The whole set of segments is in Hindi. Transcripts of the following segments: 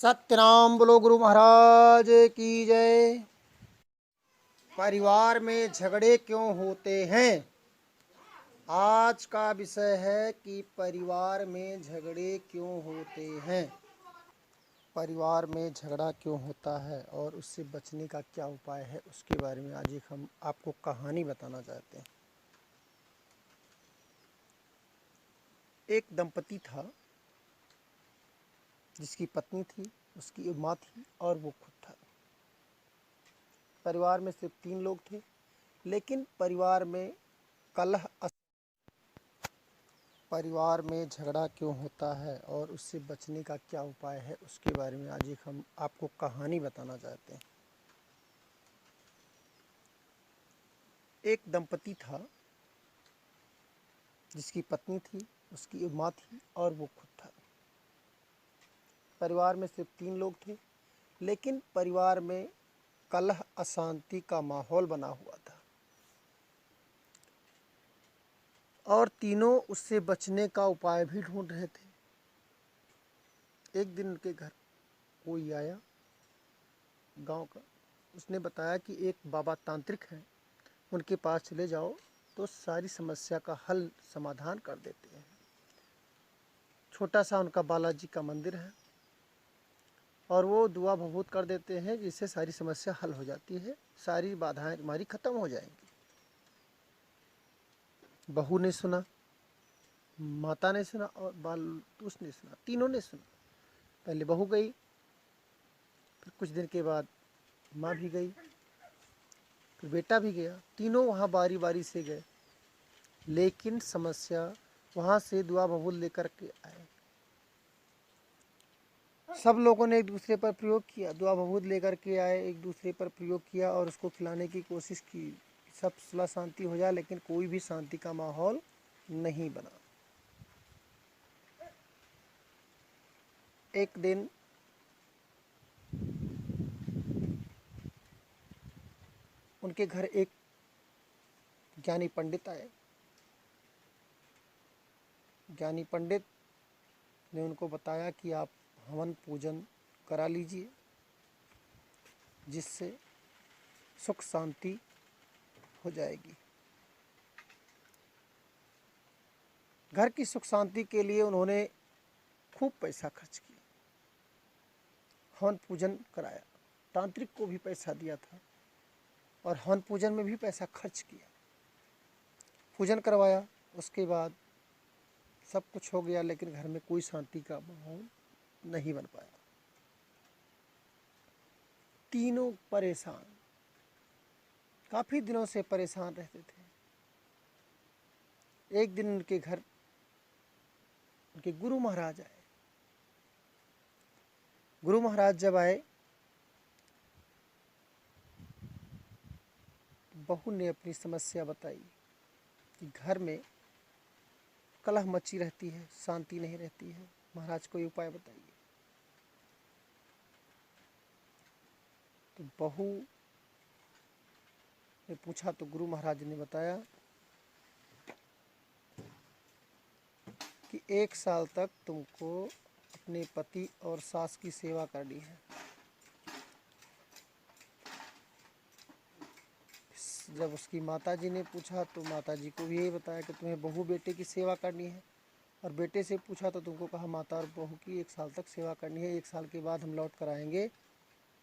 सत्यनाम बोलो गुरु महाराज की जय। परिवार में झगड़े क्यों होते हैं? आज का विषय है कि परिवार में झगड़े क्यों होते हैं। परिवार में झगड़ा क्यों होता है और उससे बचने का क्या उपाय है, उसके बारे में आज हम आपको कहानी बताना चाहते हैं। एक दंपति था जिसकी पत्नी थी, उसकी माँ थी और वो खुद था। परिवार में सिर्फ 3 लोग थे, लेकिन परिवार में कलह। परिवार में झगड़ा क्यों होता है और उससे बचने का क्या उपाय है, उसके बारे में आज हम आपको कहानी बताना चाहते हैं। एक दंपति था जिसकी पत्नी थी, उसकी माँ थी और वो खुद था। परिवार में सिर्फ 3 लोग थे, लेकिन परिवार में कलह अशांति का माहौल बना हुआ था और तीनों उससे बचने का उपाय भी ढूंढ रहे थे। एक दिन उनके घर कोई आया गांव का। उसने बताया कि एक बाबा तांत्रिक हैं, उनके पास चले जाओ तो सारी समस्या का हल समाधान कर देते हैं। छोटा सा उनका बालाजी का मंदिर है और वो दुआ भभूत कर देते हैं, जिससे सारी समस्या हल हो जाती है, सारी बाधाएं हमारी खत्म हो जाएंगी। बहू ने सुना, माता ने सुना और बाल उसने सुना, तीनों ने सुना। पहले बहू गई, फिर कुछ दिन के बाद माँ भी गई, फिर बेटा भी गया। तीनों वहाँ बारी बारी से गए, लेकिन समस्या वहाँ से दुआ भभूत लेकर के आए। सब लोगों ने एक दूसरे पर प्रयोग किया, दुआ भभूत लेकर के आए, एक दूसरे पर प्रयोग किया और उसको खिलाने की कोशिश की, सब सुलह शांति हो जाए, लेकिन कोई भी शांति का माहौल नहीं बना। एक दिन उनके घर एक ज्ञानी पंडित आए। ज्ञानी पंडित ने उनको बताया कि आप हवन पूजन करा लीजिए, जिससे सुख शांति हो जाएगी। घर की सुख शांति के लिए उन्होंने खूब पैसा खर्च किया, हवन पूजन कराया, तांत्रिक को भी पैसा दिया था और हवन पूजन में भी पैसा खर्च किया। पूजन करवाया, उसके बाद सब कुछ हो गया, लेकिन घर में कोई शांति का माहौल नहीं बन पाया। तीनों परेशान, काफ़ी दिनों से परेशान रहते थे। एक दिन उनके घर उनके गुरु महाराज आए। गुरु महाराज जब आए, बहू ने अपनी समस्या बताई कि घर में कलह मची रहती है, शांति नहीं रहती है, महाराज कोई उपाय बताइए। तो बहू ने पूछा तो गुरु महाराज ने बताया कि 1 साल तक तुमको अपने पति और सास की सेवा करनी है। जब उसकी माताजी ने पूछा तो माताजी को भी यही बताया कि तुम्हें बहू बेटे की सेवा करनी है, और बेटे से पूछा तो तुमको कहा माता और बहू की 1 साल तक सेवा करनी है, 1 साल के बाद हम लौट कर आएंगे,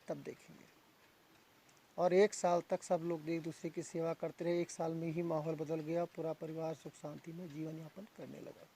तब देखेंगे। और 1 साल तक सब लोग एक दूसरे की सेवा करते रहे। 1 साल में ही माहौल बदल गया, पूरा परिवार सुख शांति में जीवन यापन करने लगा।